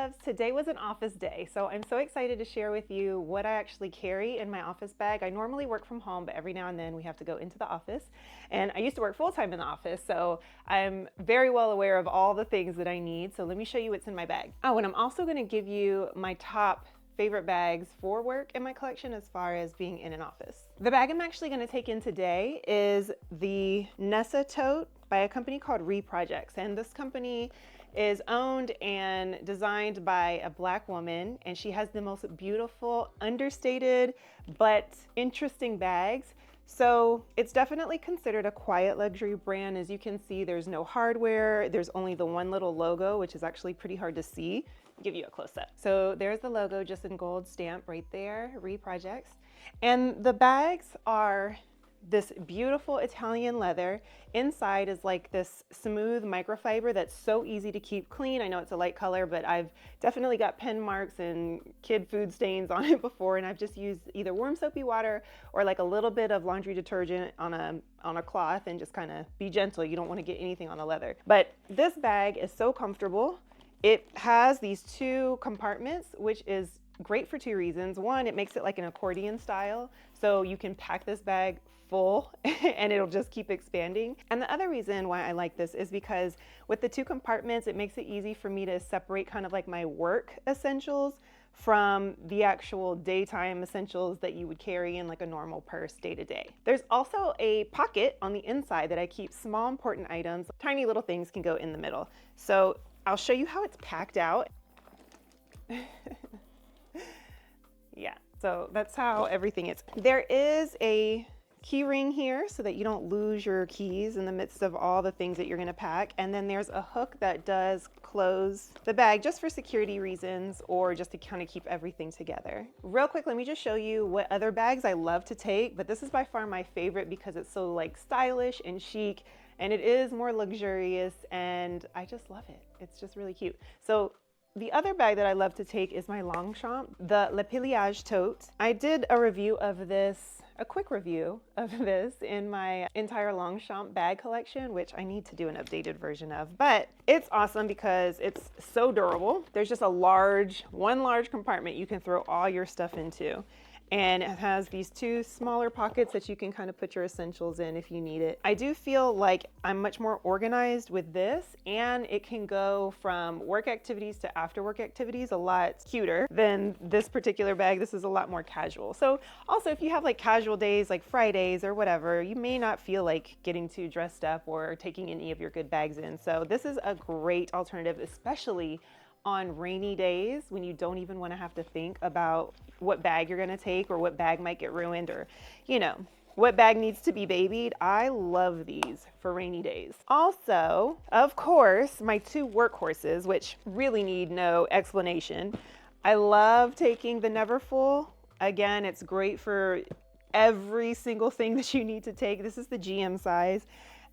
loves. Today was an office day, so I'm so excited to share with you what I actually carry in my office bag. I normally work from home, but every now and then we have to go into the office. And I used to work full-time in the office, so I'm very well aware of all the things that I need. So let me show you what's in my bag. Oh, and I'm also going to give you my top favorite bags for work in my collection as far as being in an office. The bag I'm actually going to take in today is the Nessa tote by a company called Reprojects, and this company is owned and designed by a Black woman, and she has the most beautiful, understated, but interesting bags. So it's definitely considered a quiet luxury brand. As you can see, there's no hardware. There's only the one little logo, which is actually pretty hard to see. I'll give you a close up. So there's the logo just in gold stamp right there, Reprojects. And the bags are this beautiful Italian leather. Inside is like this smooth microfiber that's so easy to keep clean. I know it's a light color, but I've definitely got pen marks and kid food stains on it before, and I've just used either warm soapy water or like a little bit of laundry detergent on a cloth and just kind of be gentle. You don't want to get anything on the leather. But this bag is so comfortable. It has these two compartments, which is great for two reasons. One, it makes it like an accordion style, so you can pack this bag full and it'll just keep expanding. And the other reason why I like this is because with the two compartments, it makes it easy for me to separate kind of like my work essentials from the actual daytime essentials that you would carry in like a normal purse day to day. There's also a pocket on the inside that I keep small important items. Tiny little things can go in the middle. So I'll show you how it's packed out. Yeah, so that's how everything is. There is a key ring here so that you don't lose your keys in the midst of all the things that you're gonna pack. And then there's a hook that does close the bag just for security reasons or just to kind of keep everything together. Real quick, let me just show you what other bags I love to take, but this is by far my favorite because it's so like stylish and chic, and it is more luxurious, and I just love it. It's just really cute. So the other bag that I love to take is my Longchamp, the Le Pillage tote. I did a review of this, a quick review of this in my entire Longchamp bag collection, which I need to do an updated version of, but it's awesome because it's so durable. There's just one large compartment you can throw all your stuff into. And it has these two smaller pockets that you can kind of put your essentials in if you need it. I do feel like I'm much more organized with this, and it can go from work activities to after work activities a lot cuter than this particular bag. This is a lot more casual. So also if you have like casual days like Fridays or whatever, you may not feel like getting too dressed up or taking any of your good bags in. So this is a great alternative, especially on rainy days when you don't even want to have to think about what bag you're going to take or what bag might get ruined or, you know, what bag needs to be babied. I love these for rainy days. Also, of course, my two workhorses, which really need no explanation. I love taking the Neverfull. Again, it's great for every single thing that you need to take. This is the GM size.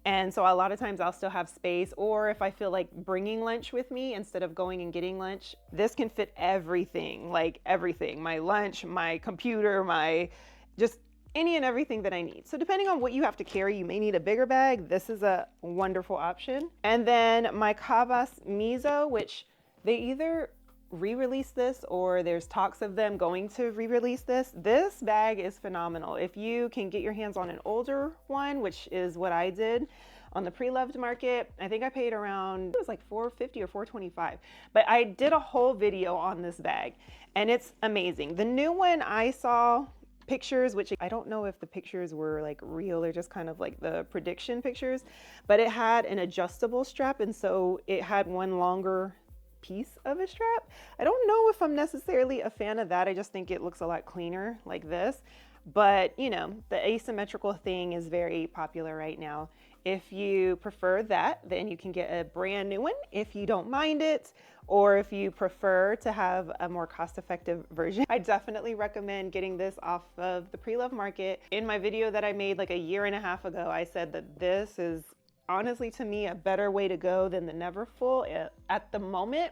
And so a lot of times I'll still have space, or if I feel like bringing lunch with me instead of going and getting lunch, this can fit everything, like everything, my lunch, my computer, my just any and everything that I need. So depending on what you have to carry, you may need a bigger bag. This is a wonderful option. And then my Cabas Mizo, which they either re-release this or there's talks of them going to re-release this. This bag is phenomenal. If you can get your hands on an older one, which is what I did on the pre-loved market, I think I paid around, it was like $450 or $425, but I did a whole video on this bag and it's amazing. The new one I saw pictures, which I don't know if the pictures were like real or just kind of like the prediction pictures, but it had an adjustable strap, and so it had one longer piece of a strap. I don't know if I'm necessarily a fan of that. I just think it looks a lot cleaner like this. But you know, the asymmetrical thing is very popular right now. If you prefer that, then you can get a brand new one if you don't mind it, or if you prefer to have a more cost-effective version. I definitely recommend getting this off of the pre-loved market. In my video that I made like a year and a half ago, I said that this is honestly, to me, a better way to go than the Neverfull at the moment.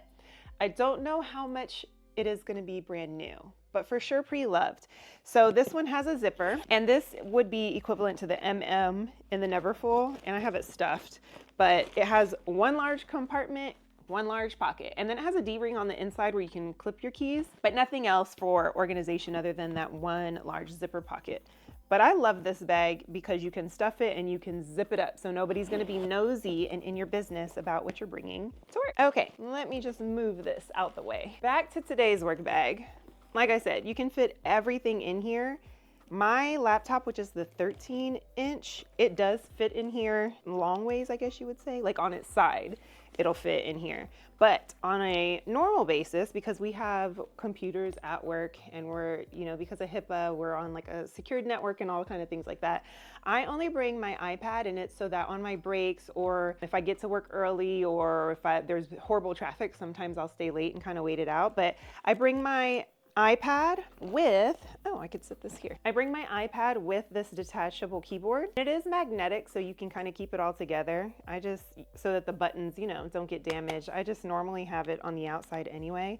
I don't know how much it is going to be brand new, but for sure pre-loved. So this one has a zipper, and this would be equivalent to the MM in the Neverfull, and I have it stuffed, but it has one large compartment one large pocket. And then it has a D-ring on the inside where you can clip your keys, but nothing else for organization other than that one large zipper pocket. But I love this bag because you can stuff it and you can zip it up, so nobody's gonna be nosy and in your business about what you're bringing to work. Okay, let me just move this out the way. Back to today's work bag. Like I said, you can fit everything in here. My laptop, which is the 13-inch, it does fit in here long ways, I guess you would say, like on its side, it'll fit in here. But on a normal basis, because we have computers at work and we're, because of HIPAA, we're on like a secured network and all kind of things like that. I only bring my iPad in it so that on my breaks, or if I get to work early, or if there's horrible traffic, sometimes I'll stay late and kind of wait it out. But I bring my iPad with, I could sit this here. I bring my iPad with this detachable keyboard. It is magnetic, so you can kind of keep it all together. So that the buttons, don't get damaged. I just normally have it on the outside anyway.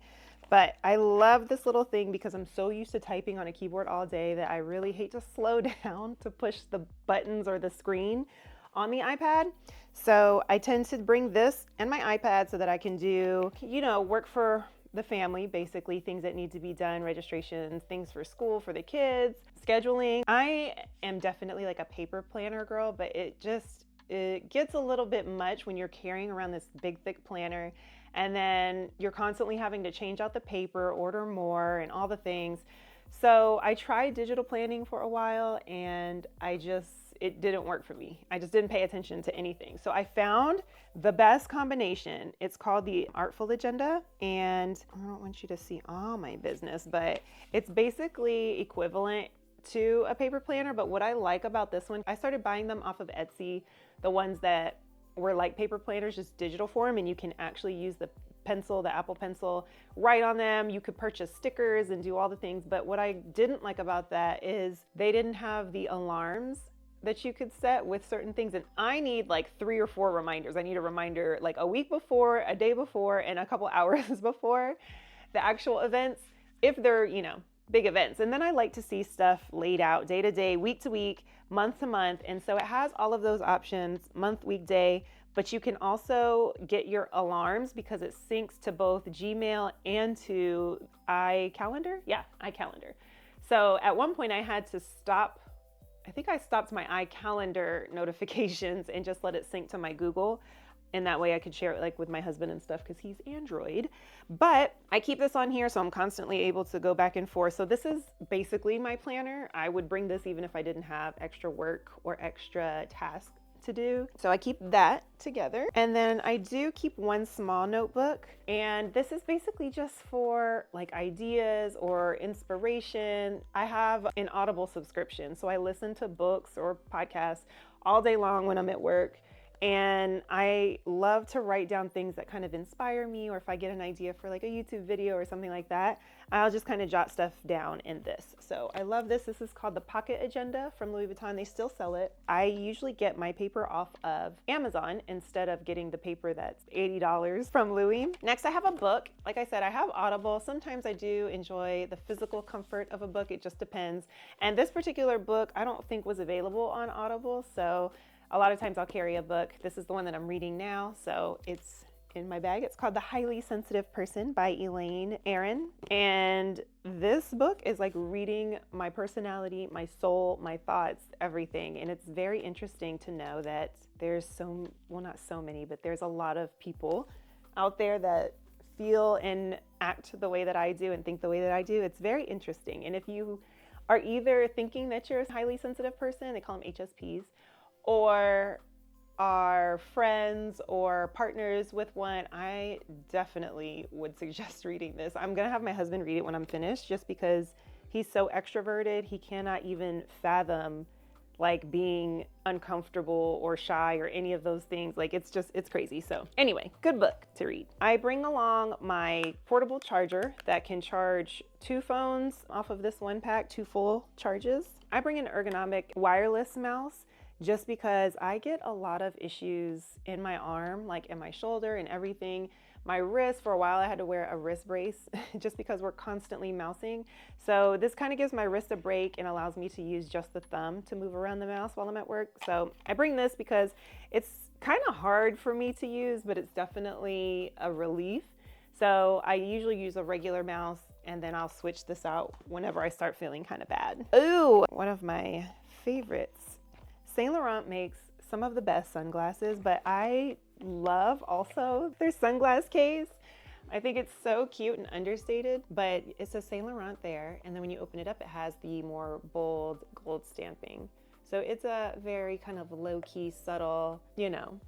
But I love this little thing because I'm so used to typing on a keyboard all day that I really hate to slow down to push the buttons or the screen on the iPad. So I tend to bring this and my iPad so that I can do, work for the family, basically things that need to be done, registrations, things for school, for the kids, scheduling. I am definitely like a paper planner girl, but it gets a little bit much when you're carrying around this big, thick planner and then you're constantly having to change out the paper, order more and all the things. So I tried digital planning for a while and it didn't work for me. I just didn't pay attention to anything. So I found the best combination. It's called the Artful Agenda, and I don't want you to see all my business, but it's basically equivalent to a paper planner. But what I like about this one, I started buying them off of Etsy, the ones that were like paper planners, just digital form, and you can actually use the pencil, the Apple Pencil, write on them. You could purchase stickers and do all the things. But what I didn't like about that is they didn't have the alarms that you could set with certain things. And I need like 3 or 4 reminders. I need a reminder like a week before, a day before, and a couple hours before the actual events, if they're, big events. And then I like to see stuff laid out day to day, week to week, month to month. And so it has all of those options, month, week, day, but you can also get your alarms because it syncs to both Gmail and to iCalendar. Yeah, iCalendar. So at one point I had to I think I stopped my iCalendar notifications and just let it sync to my Google. And that way I could share it like with my husband and stuff because he's Android. But I keep this on here so I'm constantly able to go back and forth. So this is basically my planner. I would bring this even if I didn't have extra work or extra tasks to do. So I keep that together. And then I do keep one small notebook. And this is basically just for like ideas or inspiration. I have an Audible subscription. So I listen to books or podcasts all day long when I'm at work. And I love to write down things that kind of inspire me, or if I get an idea for like a YouTube video or something like that, I'll just kind of jot stuff down in this. So I love this. This is called the Pocket Agenda from Louis Vuitton. They still sell it. I usually get my paper off of Amazon instead of getting the paper that's $80 from Louis. Next, I have a book. Like I said, I have Audible. Sometimes I do enjoy the physical comfort of a book. It just depends. And this particular book, I don't think was available on Audible. So a lot of times I'll carry a book. This is the one that I'm reading now, so it's in my bag. It's called The Highly Sensitive Person by Elaine Aron. And this book is like reading my personality, my soul, my thoughts, everything. And it's very interesting to know that there's not so many, but there's a lot of people out there that feel and act the way that I do and think the way that I do. It's very interesting. And if you are either thinking that you're a highly sensitive person, they call them HSPs, or are friends or partners with one, I definitely would suggest reading this. I'm gonna have my husband read it when I'm finished just because he's so extroverted. He cannot even fathom like being uncomfortable or shy or any of those things. Like it's crazy. So anyway, good book to read. I bring along my portable charger that can charge 2 phones off of this one pack, 2 full charges. I bring an ergonomic wireless mouse just because I get a lot of issues in my arm, like in my shoulder and everything. My wrist, for a while I had to wear a wrist brace just because we're constantly mousing. So this kind of gives my wrist a break and allows me to use just the thumb to move around the mouse while I'm at work. So I bring this because it's kind of hard for me to use, but it's definitely a relief. So I usually use a regular mouse, and then I'll switch this out whenever I start feeling kind of bad. Ooh, one of my favorites. Saint Laurent makes some of the best sunglasses, but I love also their sunglass case. I think it's so cute and understated, but it says Saint Laurent there, and then when you open it up, it has the more bold gold stamping. So it's a very kind of low-key, subtle, you know,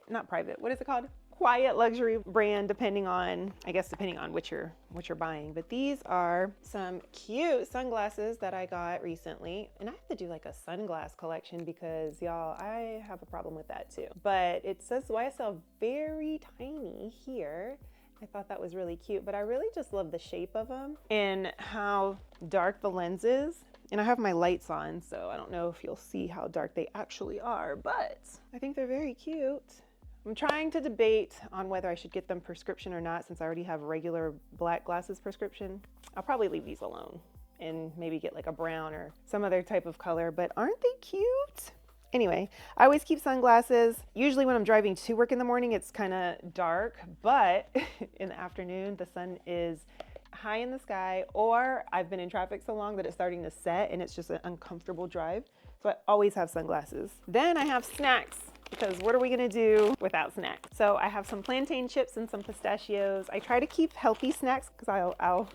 not private, what is it called? Quiet luxury brand, depending on what you're buying. But these are some cute sunglasses that I got recently, and I have to do like a sunglass collection because y'all, I have a problem with that too. But it says YSL very tiny here. I thought that was really cute, but I really just love the shape of them and how dark the lens is. And I have my lights on, so I don't know if you'll see how dark they actually are, but I think they're very cute. I'm trying to debate on whether I should get them prescription or not, since I already have regular black glasses prescription. I'll probably leave these alone and maybe get like a brown or some other type of color, but aren't they cute? Anyway, I always keep sunglasses. Usually when I'm driving to work in the morning, it's kind of dark, but in the afternoon, the sun is high in the sky, or I've been in traffic so long that it's starting to set and it's just an uncomfortable drive. So I always have sunglasses. Then I have snacks, because what are we gonna do without snacks? So I have some plantain chips and some pistachios. I try to keep healthy snacks because I'll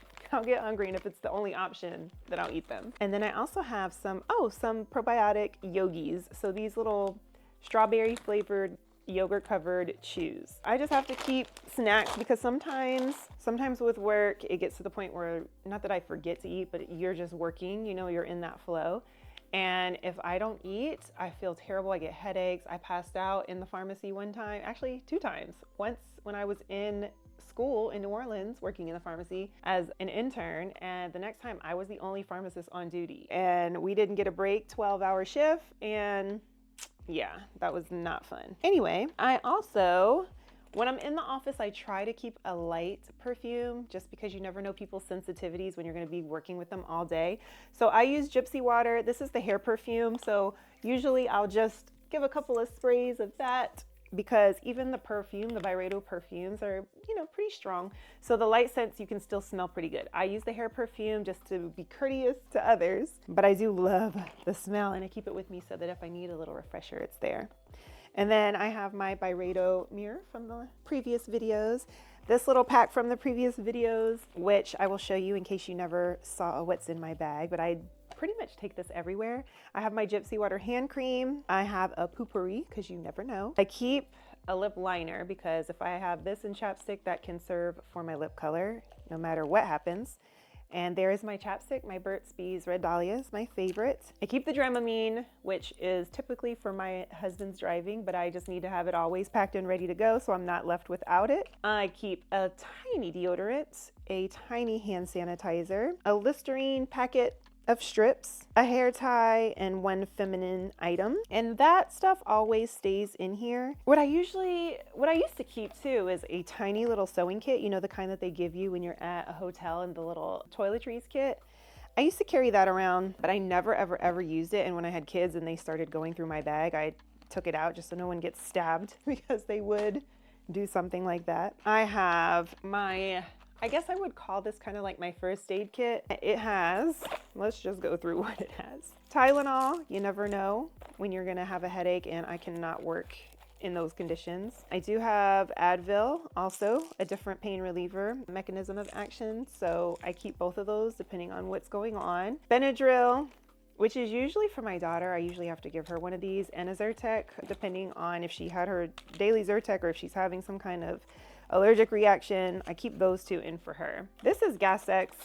get hungry, and if it's the only option, then I'll eat them. And then I also have some probiotic yogis. So these little strawberry flavored yogurt covered chews. I just have to keep snacks because sometimes with work, it gets to the point where, not that I forget to eat, but you're just working, you know, you're in that flow. And if I don't eat, I feel terrible. I get headaches. I passed out in the pharmacy one time, actually 2 times. Once when I was in school in New Orleans working in the pharmacy as an intern, and the next time I was the only pharmacist on duty, and we didn't get a break, 12-hour shift, and yeah, that was not fun. Anyway, I also, when I'm in the office, I try to keep a light perfume just because you never know people's sensitivities when you're going to be working with them all day. So I use Gypsy Water. This is the hair perfume. So usually I'll just give a couple of sprays of that, because even the perfume, the Byredo perfumes are, you know, pretty strong. So the light scents, you can still smell pretty good. I use the hair perfume just to be courteous to others, but I do love the smell, and I keep it with me so that if I need a little refresher, it's there. And then I have my Byredo mirror from the previous videos. This little pack from the previous videos, which I will show you in case you never saw what's in my bag, but I pretty much take this everywhere. I have my Gypsy Water hand cream. I have a poopery, because you never know. I keep a lip liner because if I have this in chapstick, that can serve for my lip color no matter what happens. And there is my chapstick, my Burt's Bees Red Dahlias, my favorite. I keep the Dramamine, which is typically for my husband's driving, but I just need to have it always packed and ready to go so I'm not left without it. I keep a tiny deodorant, a tiny hand sanitizer, a Listerine packet of strips, a hair tie, and one feminine item. And that stuff always stays in here. What I used to keep too is a tiny little sewing kit, you know, the kind that they give you when you're at a hotel, and the little toiletries kit. I used to carry that around, but I never ever used it. And when I had kids and they started going through my bag, I took it out just so no one gets stabbed, because they would do something like that. I have my, I guess I would call this kind of like my first aid kit. It has, let's just go through what it has. Tylenol, you never know when you're gonna have a headache, and I cannot work in those conditions. I do have Advil, also a different pain reliever mechanism of action. So I keep both of those depending on what's going on. Benadryl, which is usually for my daughter. I usually have to give her one of these, and a Zyrtec, depending on if she had her daily Zyrtec or if she's having some kind of allergic reaction. I keep those 2 in for her. This is Gas X,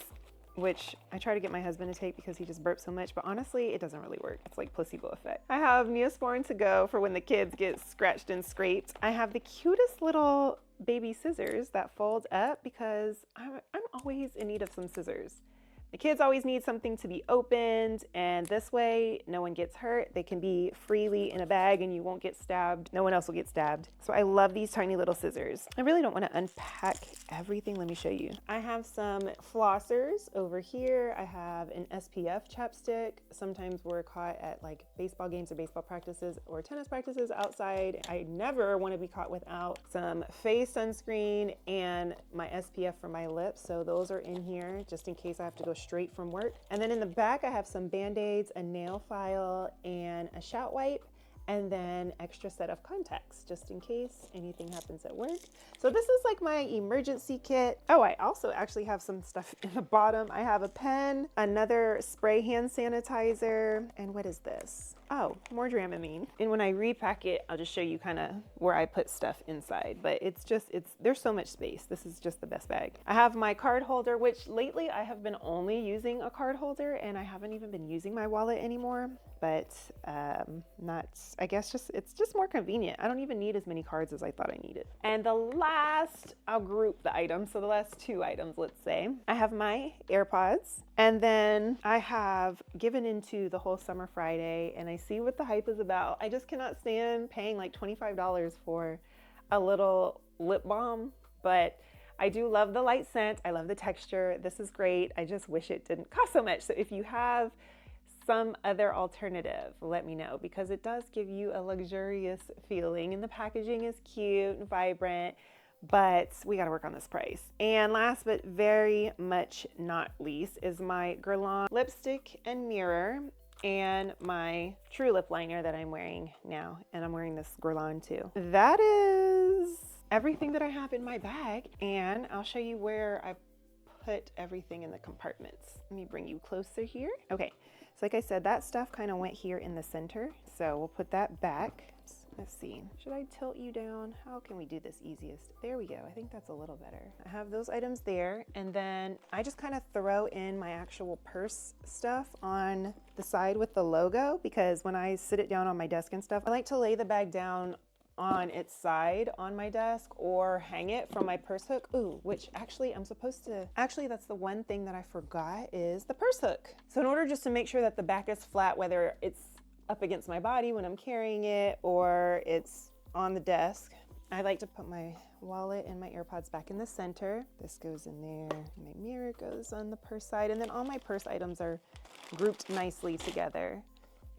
which I try to get my husband to take because he just burps so much, but honestly, it doesn't really work. It's like placebo effect. I have Neosporin to go for when the kids get scratched and scraped. I have the cutest little baby scissors that fold up because I'm always in need of some scissors. The kids always need something to be opened, and this way no one gets hurt. They can be freely in a bag and you won't get stabbed. No one else will get stabbed. So I love these tiny little scissors. I really don't want to unpack everything. Let me show you. I have some flossers over here. I have an SPF chapstick. Sometimes we're caught at like baseball games or baseball practices or tennis practices outside. I never want to be caught without some face sunscreen and my SPF for my lips. So those are in here just in case I have to go straight from work. And then in the back, I have some Band-Aids, a nail file, and a shout wipe, and then extra set of contacts just in case anything happens at work. So this is like my emergency kit. Oh, I also actually have some stuff in the bottom. I have a pen, another spray hand sanitizer, and what is this? Oh, more Dramamine. And when I repack it, I'll just show you kind of where I put stuff inside, but there's so much space. This is just the best bag. I have my card holder, which lately I have been only using a card holder and I haven't even been using my wallet anymore, but I guess it's just more convenient. I don't even need as many cards as I thought I needed. And the last, I'll group the items. So the last two items, let's say, I have my AirPods, and then I have given into the whole Summer Friday, and I see what the hype is about. I just cannot stand paying like $25 for a little lip balm, but I do love the light scent. I love the texture. This is great. I just wish it didn't cost so much. So if you have some other alternative, let me know, because it does give you a luxurious feeling and the packaging is cute and vibrant, but we got to work on this price. And last but very much not least is my Guerlain lipstick and mirror and my True Lip liner that I'm wearing now. And I'm wearing this Guerlain too. That is everything that I have in my bag. And I'll show you where I put everything in the compartments. Let me bring you closer here. Okay. So like I said, that stuff kind of went here in the center. So we'll put that back. Let's see, should I tilt you down? How can we do this easiest? There we go, I think that's a little better. I have those items there, and then I just kind of throw in my actual purse stuff on the side with the logo, because when I sit it down on my desk and stuff, I like to lay the bag down on its side on my desk or hang it from my purse hook. Ooh, which actually that's the one thing that I forgot is the purse hook. So in order just to make sure that the back is flat, whether it's up against my body when I'm carrying it or it's on the desk, I like to put my wallet and my AirPods back in the center. This goes in there. My mirror goes on the purse side, and then all my purse items are grouped nicely together,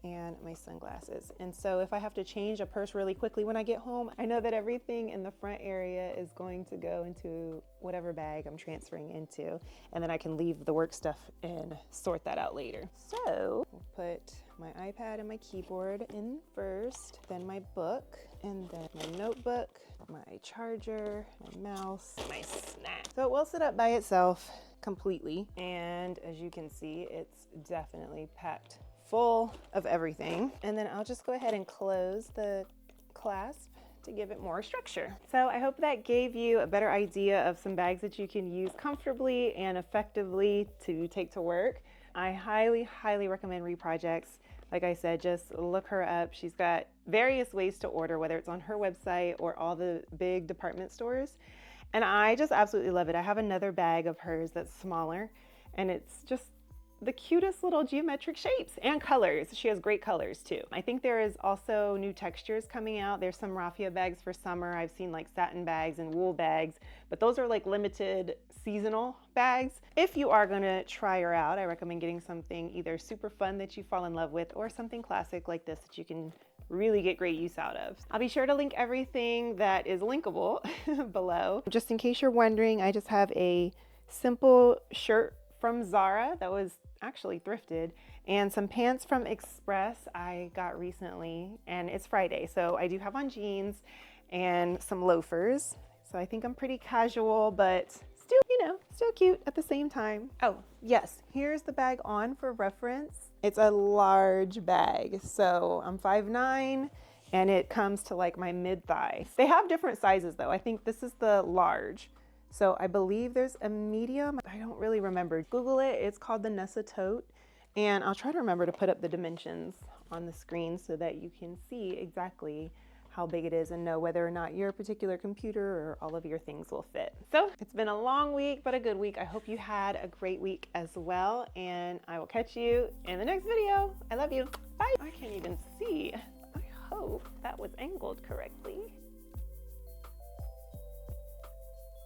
and my sunglasses. And so if I have to change a purse really quickly when I get home, I know that everything in the front area is going to go into whatever bag I'm transferring into, and then I can leave the work stuff and sort that out later. So we'll put my iPad and my keyboard in first, then my book, and then my notebook, my charger, my mouse, my snack. So it will sit up by itself completely, and as you can see, it's definitely packed full of everything. And then I'll just go ahead and close the clasp to give it more structure. So I hope that gave you a better idea of some bags that you can use comfortably and effectively to take to work. I highly, highly recommend Reprojects. Like I said, just look her up. She's got various ways to order, whether it's on her website or all the big department stores. And I just absolutely love it. I have another bag of hers that's smaller, and it's just the cutest little geometric shapes and colors. She has great colors too. I think there is also new textures coming out. There's some raffia bags for summer. I've seen like satin bags and wool bags, but those are like limited seasonal bags. If you are gonna try her out, I recommend getting something either super fun that you fall in love with or something classic like this that you can really get great use out of. I'll be sure to link everything that is linkable below. Just in case you're wondering, I just have a simple shirt from Zara that was actually thrifted, and some pants from Express I got recently, and it's Friday, so I do have on jeans and some loafers. So I think I'm pretty casual, but still, still cute at the same time. Oh, yes, here's the bag on for reference. It's a large bag, so I'm 5'9", and it comes to like my mid-thigh. They have different sizes though. I think this is the large. So I believe there's a medium. I don't really remember. Google it. It's called the Nessa Tote. And I'll try to remember to put up the dimensions on the screen so that you can see exactly how big it is and know whether or not your particular computer or all of your things will fit. So it's been a long week, but a good week. I hope you had a great week as well, and I will catch you in the next video. I love you. Bye. I can't even see. I hope that was angled correctly.